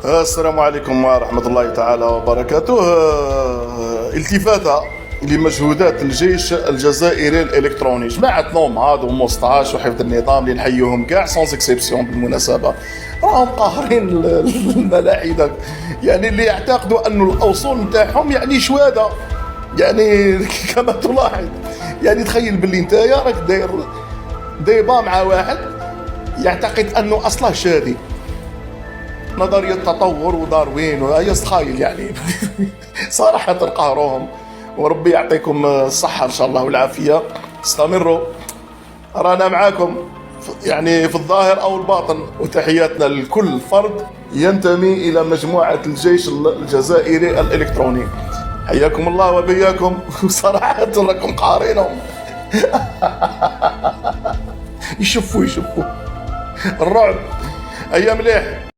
السلام عليكم ورحمة الله تعالى وبركاته. التفاتة لمجهودات الجيش الجزائري الإلكتروني. جماعة نوماد ومسطاش وحفظ النظام اللي نحيوهم كاع سونس اكسبسيون بالمناسبة، راهم قاهرين الملاحدة، يعني اللي يعتقدوا أن الأوصول نتاعهم يعني شوادة، يعني كما تلاحظ. يعني تخيل باللي نتايا راك داير ديبا مع واحد يعتقد أنه أصله شادي، نظرية التطور وداروين وهي تخيل يعني. صراحة قهروهم، وربي يعطيكم الصحة إن شاء الله والعافية. استمروا، رانا معاكم يعني في الظاهر أو الباطن. وتحياتنا لكل فرد ينتمي إلى مجموعة الجيش الجزائري الإلكتروني. حياكم الله وبياكم. وصراحة راكم قارينهم. يشوفوا الرعب. أيام مليح.